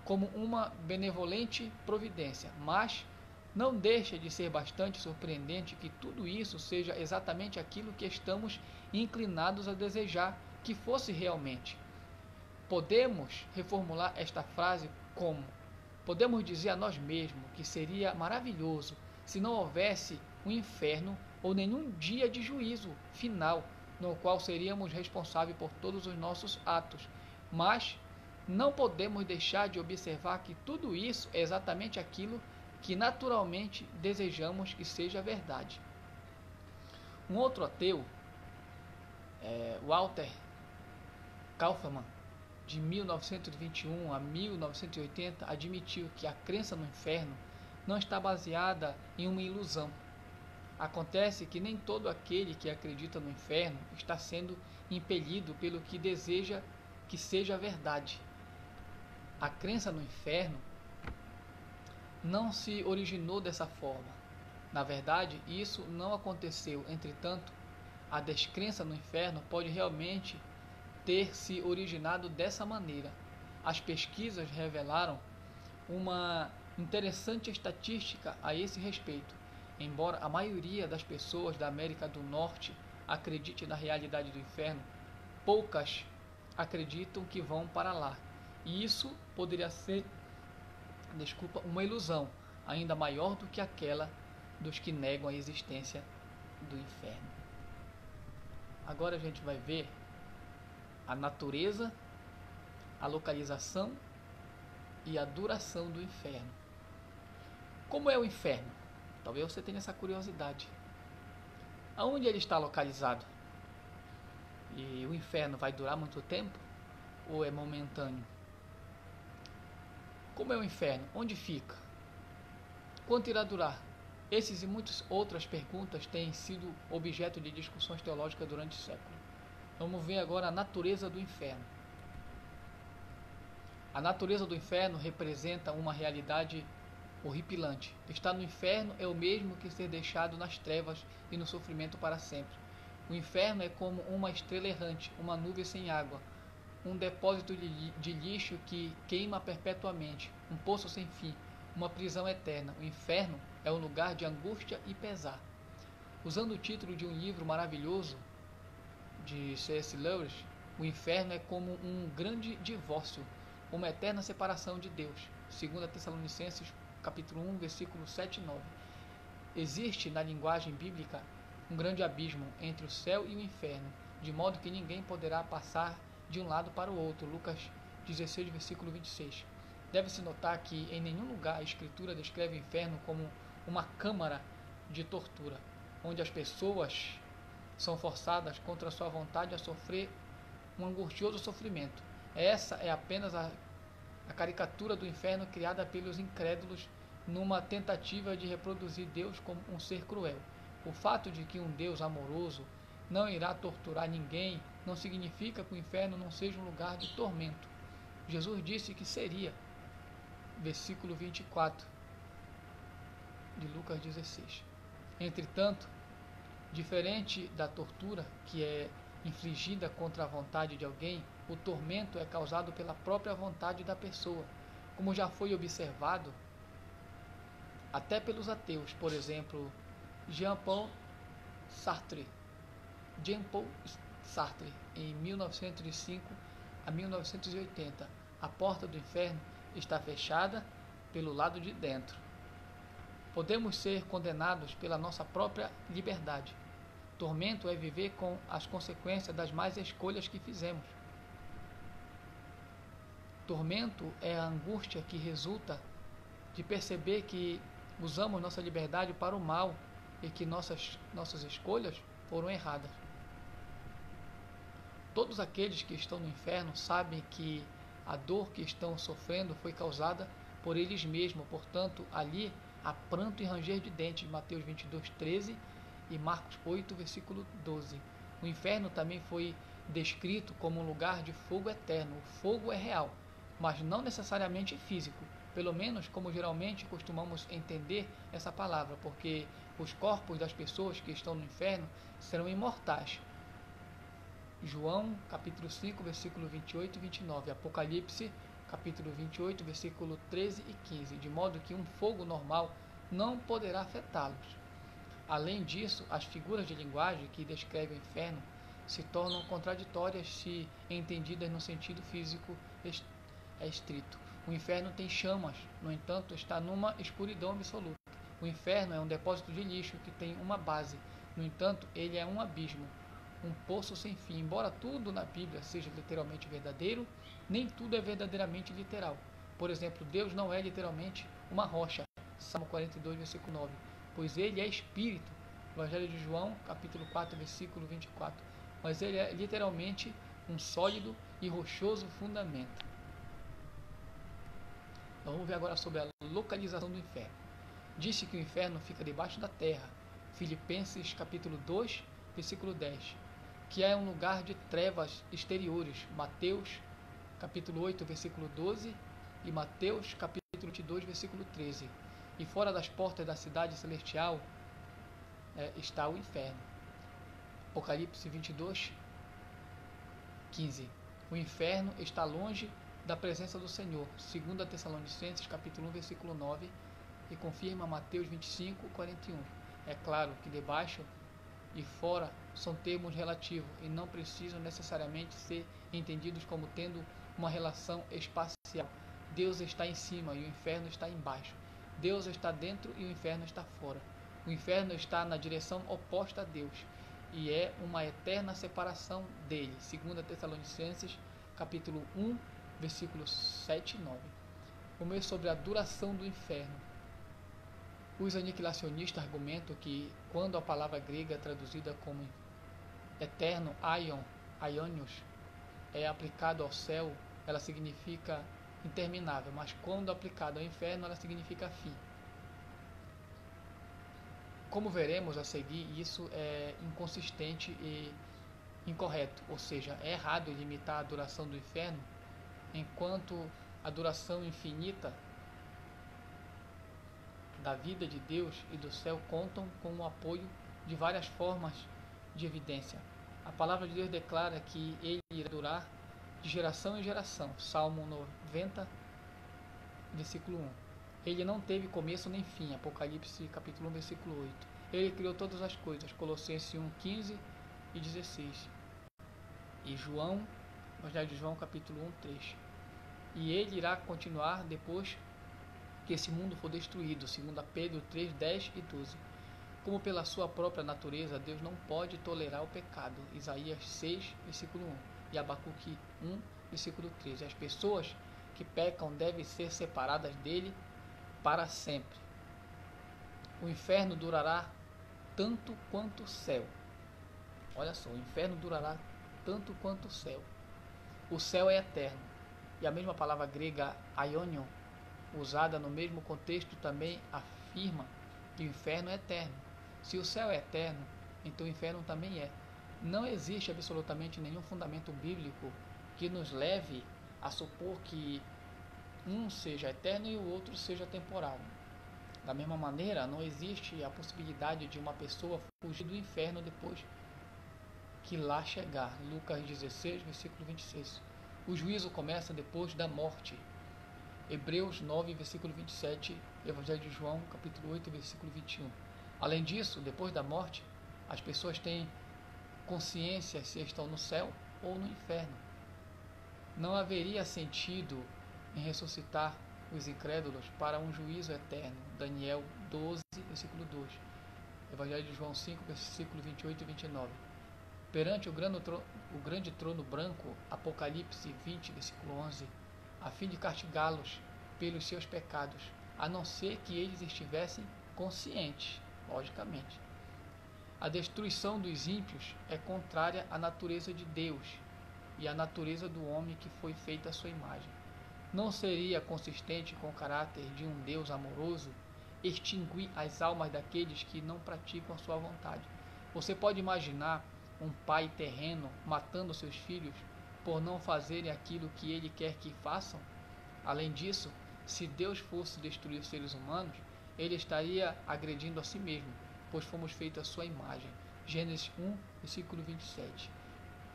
como uma benevolente providência, mas não deixa de ser bastante surpreendente que tudo isso seja exatamente aquilo que estamos inclinados a desejar que fosse realmente. Podemos reformular esta frase como: podemos dizer a nós mesmos que seria maravilhoso se não houvesse um inferno ou nenhum dia de juízo final, no qual seríamos responsáveis por todos os nossos atos, mas não podemos deixar de observar que tudo isso é exatamente aquilo que naturalmente desejamos que seja verdade. Um outro ateu, Walter Kaufmann, de 1921 a 1980, admitiu que a crença no inferno não está baseada em uma ilusão. Acontece que nem todo aquele que acredita no inferno está sendo impelido pelo que deseja que seja verdade. A crença no inferno não se originou dessa forma. Na verdade, isso não aconteceu. Entretanto, a descrença no inferno pode realmente ter se originado dessa maneira. As pesquisas revelaram uma interessante estatística a esse respeito. Embora a maioria das pessoas da América do Norte acredite na realidade do inferno, poucas acreditam que vão para lá. E isso poderia ser, uma ilusão ainda maior do que aquela dos que negam a existência do inferno. Agora a gente vai ver a natureza, a localização e a duração do inferno. Como é o inferno? Talvez você tenha essa curiosidade. Aonde ele está localizado? E o inferno vai durar muito tempo? Ou é momentâneo? Como é o inferno? Onde fica? Quanto irá durar? Esses e muitas outras perguntas têm sido objeto de discussões teológicas durante séculos. Vamos ver agora a natureza do inferno. A natureza do inferno representa uma realidade horripilante. Estar no inferno é o mesmo que ser deixado nas trevas e no sofrimento para sempre. O inferno é como uma estrela errante, uma nuvem sem água, um depósito de lixo que queima perpetuamente, um poço sem fim, uma prisão eterna. O inferno é um lugar de angústia e pesar. Usando o título de um livro maravilhoso de C.S. Lewis, o inferno é como um grande divórcio, uma eterna separação de Deus. 2 Tessalonicenses, capítulo 1, versículos 7 e 9. Existe na linguagem bíblica um grande abismo entre o céu e o inferno, de modo que ninguém poderá passar de um lado para o outro. Lucas 16, versículo 26. Deve-se notar que em nenhum lugar a Escritura descreve o inferno como uma câmara de tortura, onde as pessoas são forçadas contra sua vontade a sofrer um angustioso sofrimento. Essa é apenas a caricatura do inferno criada pelos incrédulos numa tentativa de reproduzir Deus como um ser cruel. O fato de que um Deus amoroso não irá torturar ninguém não significa que o inferno não seja um lugar de tormento. Jesus disse que seria. Versículo 24 de Lucas 16. Entretanto, diferente da tortura que é infligida contra a vontade de alguém, o tormento é causado pela própria vontade da pessoa, como já foi observado até pelos ateus. Por exemplo, Jean-Paul Sartre, em 1905 a 1980, a porta do inferno está fechada pelo lado de dentro. Podemos ser condenados pela nossa própria liberdade. Tormento é viver com as consequências das más escolhas que fizemos. Tormento é a angústia que resulta de perceber que usamos nossa liberdade para o mal e que nossas escolhas foram erradas. Todos aqueles que estão no inferno sabem que a dor que estão sofrendo foi causada por eles mesmos. Portanto, ali há pranto e ranger de dentes, Mateus 22, 13 e Marcos 8, versículo 12. O inferno também foi descrito como um lugar de fogo eterno. O fogo é real, mas não necessariamente físico. pelo menos como geralmente costumamos entender essa palavra, porque os corpos das pessoas que estão no inferno serão imortais. João, capítulo 5, versículo 28 e 29, Apocalipse, capítulo 28, versículo 13 e 15, de modo que um fogo normal não poderá afetá-los. Além disso, as figuras de linguagem que descrevem o inferno se tornam contraditórias se entendidas no sentido físico estrito. O inferno tem chamas, no entanto, está numa escuridão absoluta. O inferno é um depósito de lixo que tem uma base, no entanto, ele é um abismo, um poço sem fim. Embora tudo na Bíblia seja literalmente verdadeiro, nem tudo é verdadeiramente literal. Por exemplo, Deus não é literalmente uma rocha, Salmo 42, versículo 9, pois ele é espírito, Evangelho de João, capítulo 4, versículo 24, mas ele é literalmente um sólido e rochoso fundamento. Então, vamos ver agora sobre a localização do inferno. Disse que o inferno fica debaixo da terra, Filipenses capítulo 2, versículo 10, que é um lugar de trevas exteriores, Mateus capítulo 8, versículo 12 e Mateus capítulo 22, versículo 13. E fora das portas da cidade celestial está o inferno. Apocalipse 22, 15. O inferno está longe da presença do Senhor. 2 Tessalonicenses capítulo 1, versículo 9. E confirma Mateus 25, 41. É claro que debaixo e fora são termos relativos e não precisam necessariamente ser entendidos como tendo uma relação espacial. Deus está em cima e o inferno está embaixo. Deus está dentro e o inferno está fora. O inferno está na direção oposta a Deus e é uma eterna separação dele. 2 Tessalonicenses, capítulo 1, versículos 7 e 9. Vamos ver sobre a duração do inferno. Os aniquilacionistas argumentam que quando a palavra grega é traduzida como eterno, aionios, é aplicado ao céu, ela significa interminável, mas quando aplicado ao inferno, ela significa fim. Como veremos a seguir, isso é inconsistente e incorreto, ou seja, é errado limitar a duração do inferno, enquanto a duração infinita da vida de Deus e do céu contam com o apoio de várias formas de evidência. A palavra de Deus declara que ele irá durar de geração em geração. Salmo 90, versículo 1. Ele não teve começo nem fim. Apocalipse capítulo 1, versículo 8. Ele criou todas as coisas. Colossenses 1, 15 e 16. E João, Evangelho de João, capítulo 1, 3. E ele irá continuar depois que esse mundo for destruído. 2 Pedro 3, 10 e 12. Como pela sua própria natureza, Deus não pode tolerar o pecado. Isaías 6, versículo 1. E Abacuque 1, versículo 13. As pessoas que pecam devem ser separadas dele para sempre. O inferno durará tanto quanto o céu. Olha só, o inferno durará tanto quanto o céu. O céu é eterno. E a mesma palavra grega aionion, usada no mesmo contexto, também afirma que o inferno é eterno. Se o céu é eterno, então o inferno também é. Não existe absolutamente nenhum fundamento bíblico que nos leve a supor que um seja eterno e o outro seja temporal. Da mesma maneira, não existe a possibilidade de uma pessoa fugir do inferno depois que lá chegar. Lucas 16, versículo 26. O juízo começa depois da morte. Hebreus 9, versículo 27, Evangelho de João, capítulo 8, versículo 21. Além disso, depois da morte, as pessoas têm consciência se estão no céu ou no inferno. Não haveria sentido em ressuscitar os incrédulos para um juízo eterno. Daniel 12, versículo 2. Evangelho de João 5, versículo 28 e 29. Perante o grande trono branco, Apocalipse 20, versículo 11, a fim de castigá-los pelos seus pecados, a não ser que eles estivessem conscientes, logicamente. A destruição dos ímpios é contrária à natureza de Deus e à natureza do homem que foi feita à sua imagem. Não seria consistente com o caráter de um Deus amoroso extinguir as almas daqueles que não praticam a sua vontade. Você pode imaginar um pai terreno matando seus filhos por não fazerem aquilo que ele quer que façam? Além disso, Se Deus fosse destruir os seres humanos, ele estaria agredindo a si mesmo, pois fomos feitos à sua imagem. Gênesis 1, versículo 27.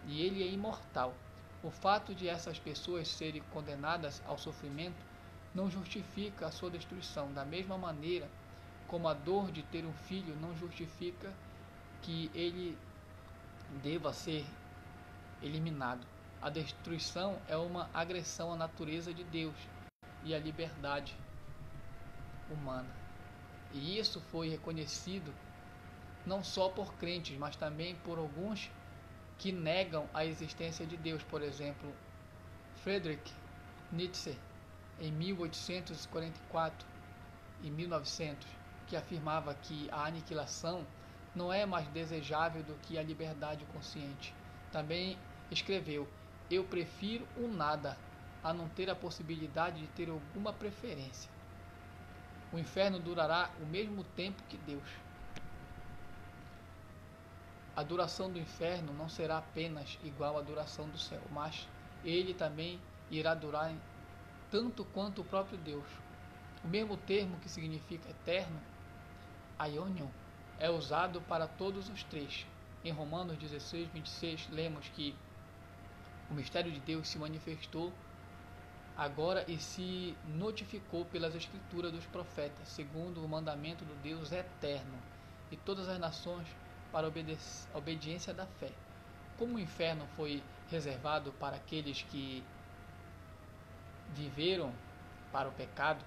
E ele é imortal. O fato de essas pessoas serem condenadas ao sofrimento não justifica a sua destruição, da mesma maneira como a dor de ter um filho não justifica que ele deva ser eliminado. A destruição é uma agressão à natureza de Deus e à liberdade humana. E isso foi reconhecido não só por crentes, mas também por alguns que negam a existência de Deus. Por exemplo, Friedrich Nietzsche, em 1844 e 1900, que afirmava que a aniquilação não é mais desejável do que a liberdade consciente. Também escreveu: eu prefiro o nada a não ter a possibilidade de ter alguma preferência. O inferno durará o mesmo tempo que Deus. A duração do inferno não será apenas igual à duração do céu, mas ele também irá durar tanto quanto o próprio Deus. O mesmo termo que significa eterno, aionion, é usado para todos os três. Em Romanos 16, 26, lemos que o mistério de Deus se manifestou agora e se notificou pelas escrituras dos profetas, segundo o mandamento do Deus eterno, e todas as nações para a obediência da fé. Como o inferno foi reservado para aqueles que viveram para o pecado,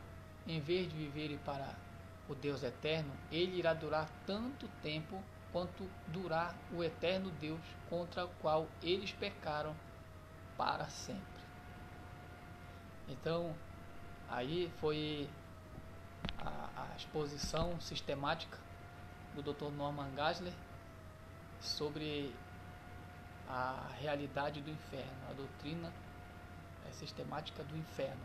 em vez de viverem para o Deus eterno, ele irá durar tanto tempo quanto durar o eterno Deus contra o qual eles pecaram para sempre. Então, aí foi a exposição sistemática do Dr. Norman Geisler sobre a realidade do inferno, a doutrina sistemática do inferno.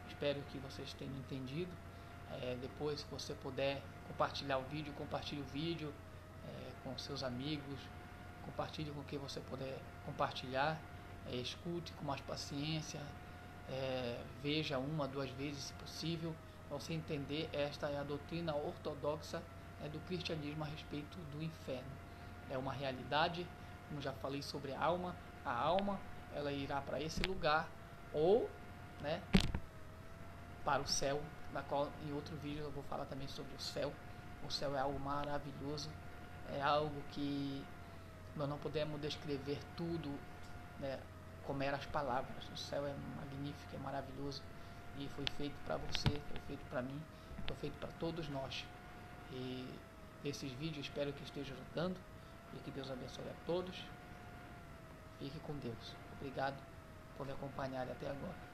Espero que vocês tenham entendido. Depois, se você puder compartilhar o vídeo, compartilhe o vídeo com seus amigos, compartilhe com quem você puder compartilhar, escute com mais paciência, veja uma, duas vezes se possível, para você entender. Esta é a doutrina ortodoxa do cristianismo a respeito do inferno. É uma realidade, como já falei sobre a alma ela irá para esse lugar ou para o céu, na qual em outro vídeo eu vou falar também sobre o céu. O céu é algo maravilhoso, é algo que nós não podemos descrever tudo, como eram as palavras. O céu é magnífico, é maravilhoso, e foi feito para você, foi feito para mim, foi feito para todos nós. E esses vídeos espero que estejam ajudando, e que Deus abençoe a todos. Fique com Deus. Obrigado por me acompanhar até agora.